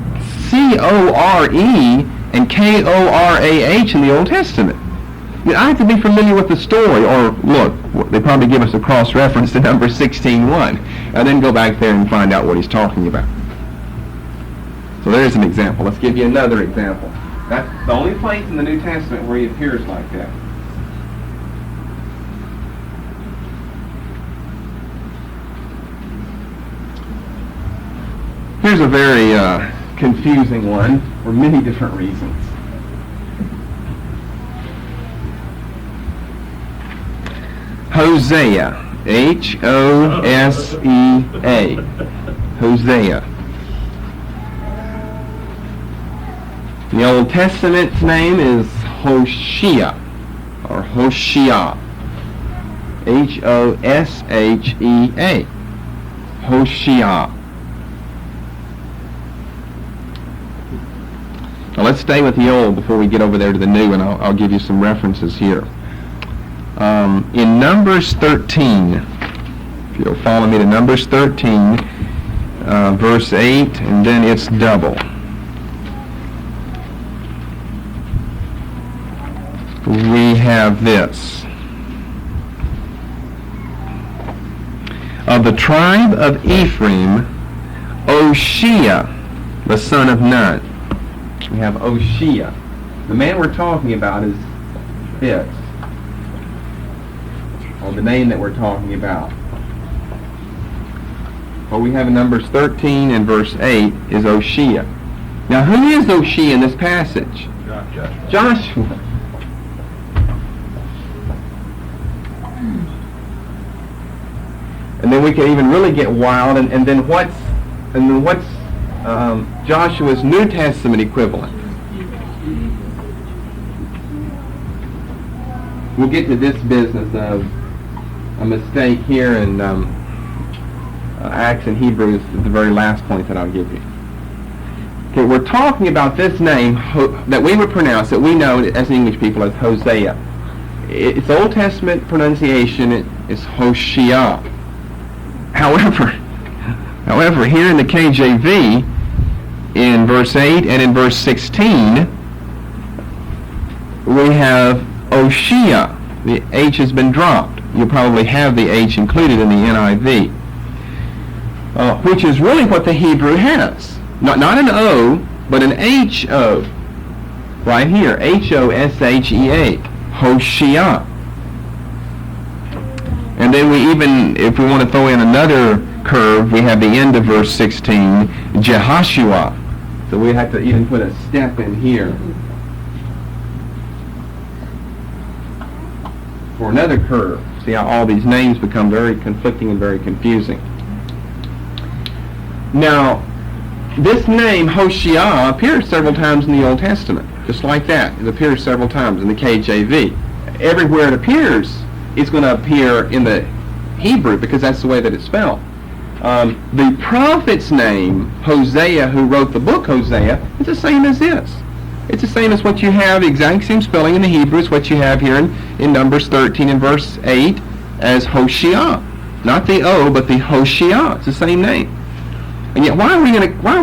C-O-R-E and K-O-R-A-H in the Old Testament. I have to be familiar with the story, or look, they probably give us a cross-reference to Numbers 16:1, and then go back there and find out what he's talking about. So there's an example. Let's give you another example. That's the only place in the New Testament where he appears like that. Here's a very confusing one for many different reasons. Hosea. H-O-S-E-A. Hosea. The Old Testament's name is Hoshea, or Hoshea. H-O-S-H-E-A. Hoshea. Now let's stay with the Old before we get over there to the New, and I'll give you some references here. In Numbers 13, if you'll follow me to Numbers 13, verse 8, and then it's double. We have this. Of the tribe of Ephraim, Hoshea, the son of Nun. We have Hoshea. The man we're talking about is this. Or the name that we're talking about. What we have in Numbers 13 and verse 8 is Hoshea. Now who is Hoshea in this passage? Joshua. And then we can even really get wild, and then what's Joshua's New Testament equivalent? We'll get to this business of a mistake here in Acts and Hebrews at the very last point that I'll give you. Okay, we're talking about this name that we would pronounce, that we know as English people as Hosea. Its Old Testament pronunciation is Hoshea. However, here in the KJV, in verse 8 and in verse 16, we have Oshia. The H has been dropped. You'll probably have the H included in the NIV, which is really what the Hebrew has. Not an O, but an H-O. Right here, H-O-S-H-E-A, Hoshea. And then we even, if we want to throw in another curve, we have the end of verse 16, Jehoshua. So we have to even put a step in here for another curve. See how all these names become very conflicting and very confusing. Now, this name, Hoshea, appears several times in the Old Testament. Just like that. It appears several times in the KJV. Everywhere it appears, it's going to appear in the Hebrew because that's the way that it's spelled. The prophet's name, Hosea, who wrote the book Hosea, is the same as this. It's the same as what you have, the exact same spelling in the Hebrew as what you have here in Numbers 13 and verse 8 as Hoshea. Not the O, but the Hoshea. It's the same name. And yet, why are we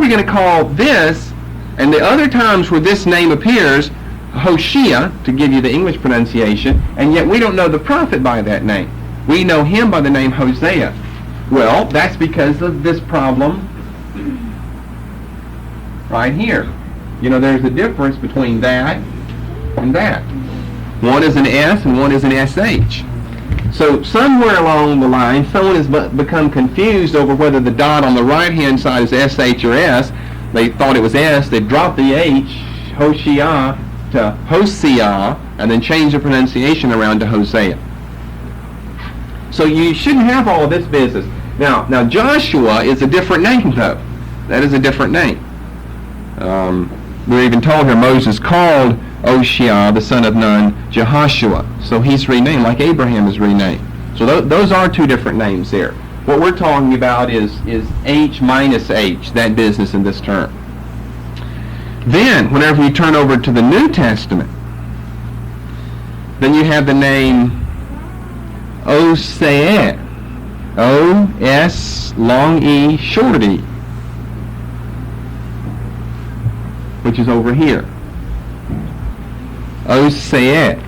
going to call this, and the other times where this name appears, Hoshea, to give you the English pronunciation, and yet we don't know the prophet by that name. We know him by the name Hosea. Well, that's because of this problem right here. You know, there's a difference between that and that. One is an S and one is an SH. So somewhere along the line, someone has become confused over whether the dot on the right-hand side is SH or S. They thought it was S. They dropped the H, Hoshea, to Hosea, and then changed the pronunciation around to Hosea. So you shouldn't have all of this business. Now Joshua is a different name, though. That is a different name. We're even told here Moses called Oshea, the son of Nun, Jehoshua. So he's renamed like Abraham is renamed. So those are two different names there. What we're talking about is H minus H, that business in this term. Then, whenever you turn over to the New Testament, then you have the name Osea. O-S, long E, short E, which is over here. Osea.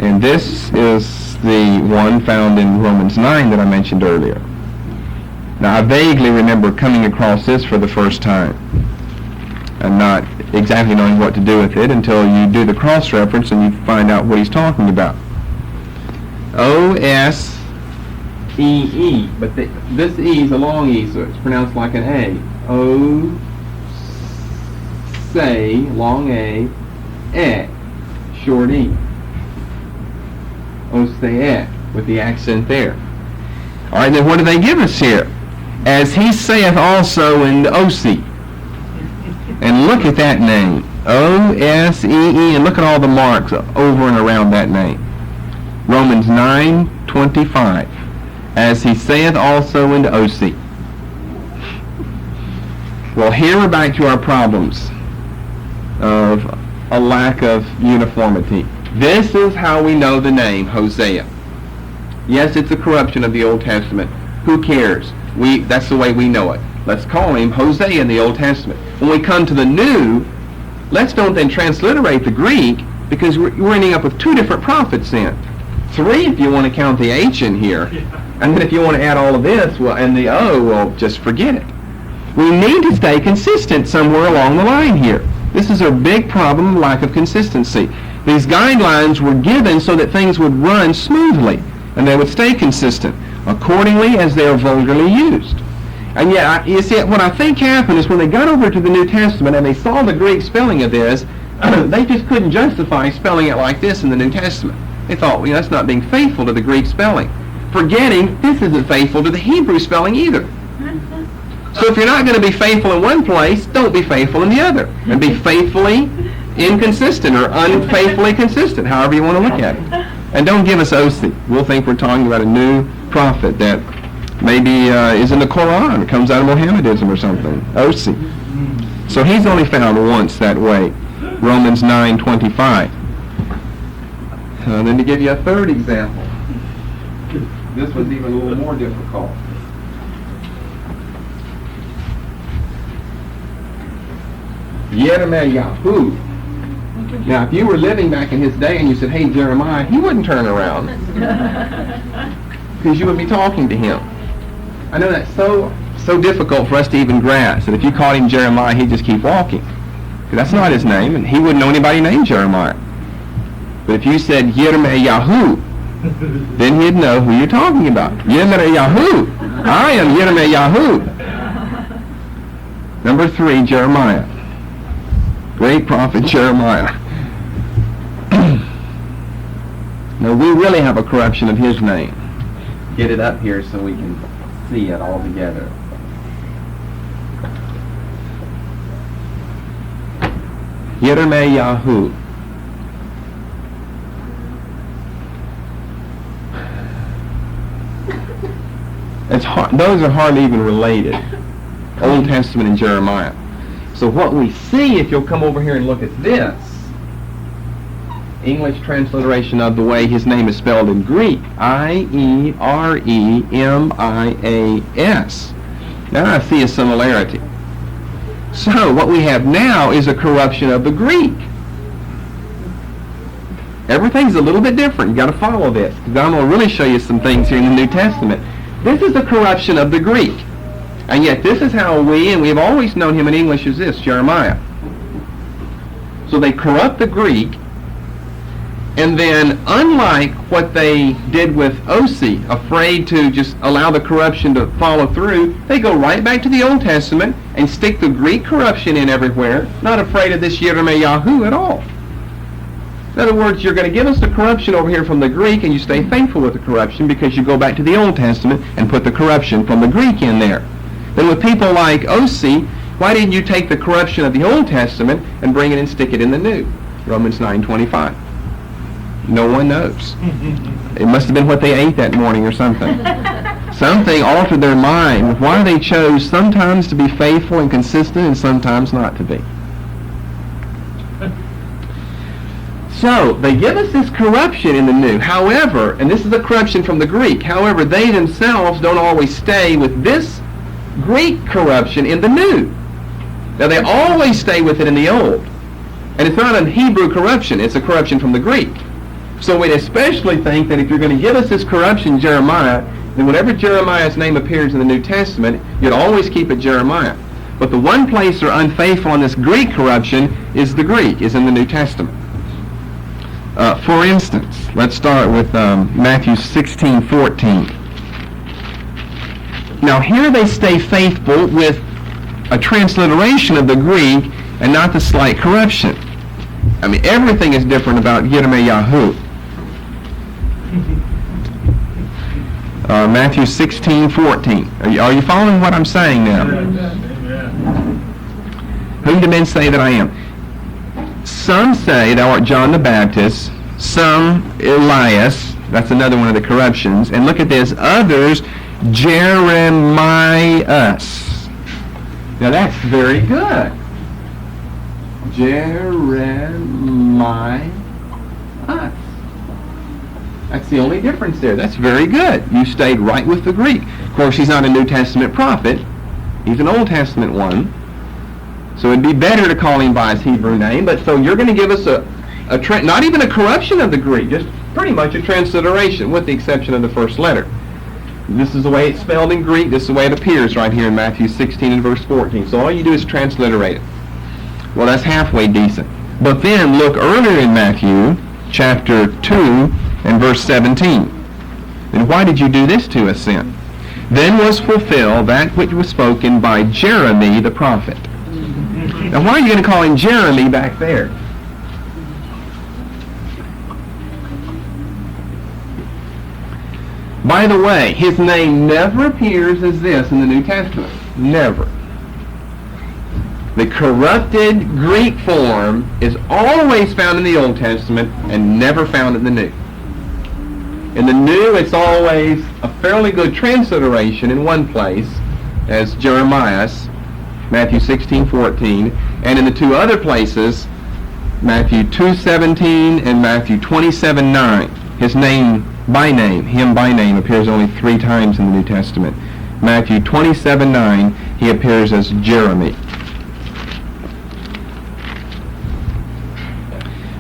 And this is the one found in Romans 9 that I mentioned earlier. Now, I vaguely remember coming across this for the first time and not exactly knowing what to do with it until you do the cross-reference and you find out what he's talking about. O-S-E-E, but this E is a long E, so it's pronounced like an A. O-say, long A, E, short E. O-say-e, with the accent there. All right, then what do they give us here? As he saith also in the O-C. And look at that name, O-S-E-E, and look at all the marks over and around that name. Romans 9:25. As he saith also in the O-C. Well, here we're back to our problems of a lack of uniformity. This is how we know the name Hosea. Yes, it's a corruption of the Old Testament. Who cares? That's the way we know it. Let's call him Hosea in the Old Testament. When we come to the New, let's don't then transliterate the Greek, because we're ending up with two different prophets then. Three if you want to count the H in here. And then if you want to add all of this, well, and the O, well, just forget it. We need to stay consistent somewhere along the line here. This is a big problem, lack of consistency. These guidelines were given so that things would run smoothly and they would stay consistent accordingly as they are vulgarly used. And yet, you see, what I think happened is when they got over to the New Testament and they saw the Greek spelling of this, they just couldn't justify spelling it like this in the New Testament. They thought, well, that's not being faithful to the Greek spelling. Forgetting this isn't faithful to the Hebrew spelling either. So if you're not going to be faithful in one place, don't be faithful in the other. And be faithfully inconsistent or unfaithfully consistent, however you want to look at it. And don't give us O-C. We'll think we're talking about a new prophet that maybe is in the Quran, it comes out of Mohammedism or something. O-C. So he's only found once that way. Romans 9:25. Then to give you a third example. This was even a little more difficult. Yirmiyahu. Now, if you were living back in his day and you said, "Hey, Jeremiah," he wouldn't turn around because you would be talking to him. I know that's so difficult for us to even grasp that if you called him Jeremiah, he'd just keep walking. Because that's not his name, and he wouldn't know anybody named Jeremiah. But if you said Yirmiyahu, then he'd know who you're talking about. Yirmiyahu. I am Yirmiyahu. Number 3, Jeremiah. Great prophet Jeremiah. Now, we really have a corruption of his name. Get it up here so we can see it all together. Yirmiyahu. It's hard, those are hardly even related. Old Testament and Jeremiah. So what we see, if you'll come over here and look at this, English transliteration of the way his name is spelled in Greek, Ireemias. Now I see a similarity. So what we have now is a corruption of the Greek. Everything's a little bit different. You've got to follow this, because I'm going to really show you some things here in the New Testament. This is the corruption of the Greek. And yet this is how we've always known him in English as this, Jeremiah. So they corrupt the Greek, and then unlike what they did with Osee, afraid to just allow the corruption to follow through, they go right back to the Old Testament and stick the Greek corruption in everywhere, not afraid of this Yirmiyahu at all. In other words, you're going to give us the corruption over here from the Greek, and you stay faithful with the corruption because you go back to the Old Testament and put the corruption from the Greek in there. Then with people like Osee, why didn't you take the corruption of the Old Testament and bring it and stick it in the New? Romans 9:25. No one knows. It must have been what they ate that morning or something. Something altered their mind. Why they chose sometimes to be faithful and consistent and sometimes not to be. So, they give us this corruption in the New. However, and this is the corruption from the Greek, however, they themselves don't always stay with this Greek corruption in the New. Now, they always stay with it in the Old. And it's not a Hebrew corruption, it's a corruption from the Greek. So we'd especially think that if you're going to give us this corruption, Jeremiah, then whenever Jeremiah's name appears in the New Testament, you'd always keep it Jeremiah. But the one place they're unfaithful in this Greek corruption is the Greek, is in the New Testament. For instance, let's start with Matthew 16:14. Now here they stay faithful with a transliteration of the Greek and not the slight corruption. I mean, everything is different about Yirmiyahu. Matthew 16:14. Are you following what I'm saying now? Whom do men say that I am? Some say thou art John the Baptist, some Elias, that's another one of the corruptions, and look at this, others Jeremias. Now that's very good. Jeremias. That's the only difference there. That's very good. You stayed right with the Greek. Of course, he's not a New Testament prophet. He's an Old Testament one. So it'd be better to call him by his Hebrew name. But so you're going to give us not even a corruption of the Greek, just pretty much a transliteration, with the exception of the first letter. This is the way it's spelled in Greek. This is the way it appears right here in Matthew 16 and verse 14. So all you do is transliterate it. Well, that's halfway decent. But then look earlier in Matthew chapter 2 and verse 17. And why did you do this to us then? Then was fulfilled that which was spoken by Jeremy the prophet. Now why are you going to call him Jeremy back there? By the way, his name never appears as this in the New Testament. Never. The corrupted Greek form is always found in the Old Testament and never found in the New. In the New, it's always a fairly good transliteration in one place as Jeremias, Matthew 16:14, and in the two other places, Matthew 2:17 and Matthew 27:9. His name by name, him by name, appears only 3 times in the New Testament. Matthew 27:9, he appears as Jeremy.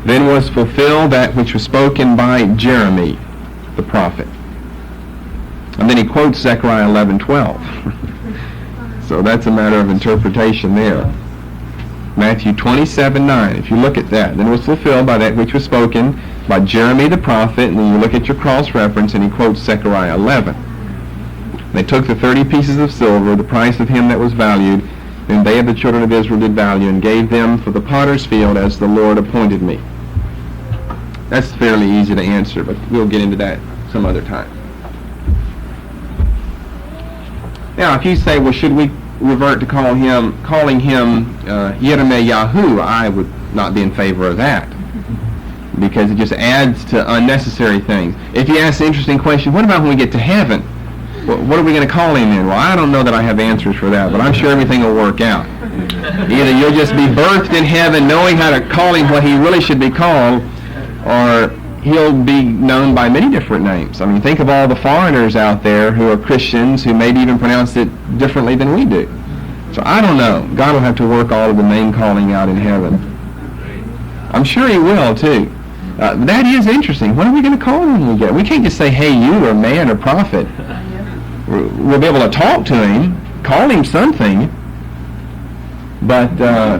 Then was fulfilled that which was spoken by Jeremy, the prophet. And then he quotes Zechariah 11:12. So that's a matter of interpretation there. Matthew 27:9, if you look at that, then was fulfilled by that which was spoken by Jeremy the prophet, and then you look at your cross-reference, and he quotes Zechariah 11. They took the 30 pieces of silver, the price of him that was valued, and they of the children of Israel did value, and gave them for the potter's field as the Lord appointed me. That's fairly easy to answer, but we'll get into that some other time. Now, if you say, well, should we revert to calling him Yirmeyahu, I would not be in favor of that, because it just adds to unnecessary things. If you ask the interesting question, what about when we get to heaven? What are we going to call him then? Well, I don't know that I have answers for that, but I'm sure everything will work out. Either you'll just be birthed in heaven knowing how to call him what he really should be called, or he'll be known by many different names. I mean, think of all the foreigners out there who are Christians who maybe even pronounce it differently than we do. So I don't know. God will have to work all of the name calling out in heaven. I'm sure he will, too. That is interesting. What are we going to call him when we get? We can't just say, hey, you, or man, or prophet. We'll be able to talk to him, call him something. But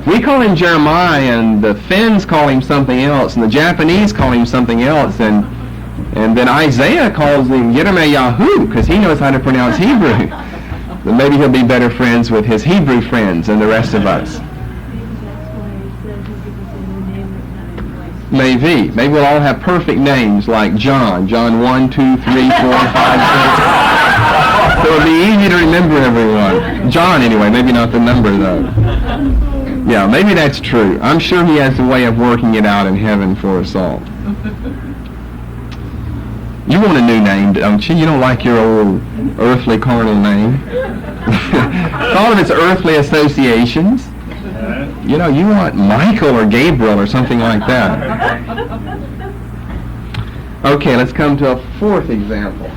we call him Jeremiah, and the Finns call him something else, and the Japanese call him something else, and then Isaiah calls him Yirmeyahu, because he knows how to pronounce Hebrew. But maybe he'll be better friends with his Hebrew friends than the rest of us. Maybe. Maybe we'll all have perfect names like John. John 1, 2, 3, 4, 5, 6. So it'll be easy to remember everyone. John, anyway. Maybe not the number, though. Yeah, maybe that's true. I'm sure he has a way of working it out in heaven for us all. You want a new name, don't you? You don't like your old earthly carnal name. All of its earthly associations. You know, you want Michael or Gabriel or something like that. Okay, let's come to a 4th example.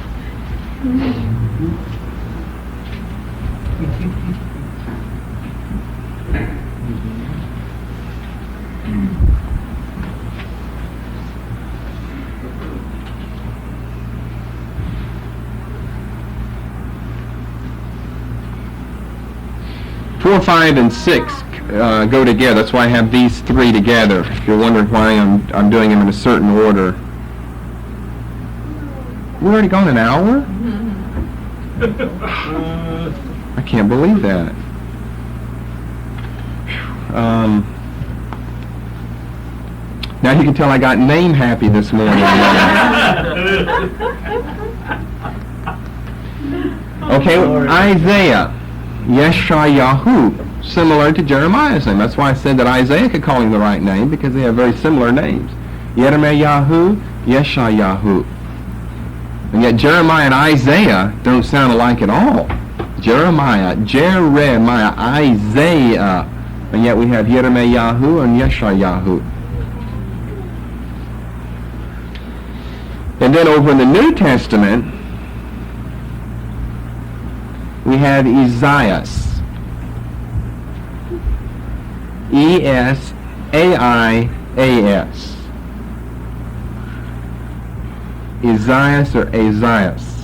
Four, 5, and 6 go together. That's why I have these 3 together. If you're wondering why I'm doing them in a certain order. We're already gone an hour? I can't believe that. Now you can tell I got name happy this morning. Okay, Isaiah. Yeshayahu, similar to Jeremiah's name. That's why I said that Isaiah could call him the right name, because they have very similar names. Yirmeyahu, Yeshayahu. And yet Jeremiah and Isaiah don't sound alike at all. Jeremiah, Isaiah. And yet we have Yirmeyahu and Yeshayahu. And then over in the New Testament, we have Esaias. E-S-A-I-A-S. Esaias or Esaias.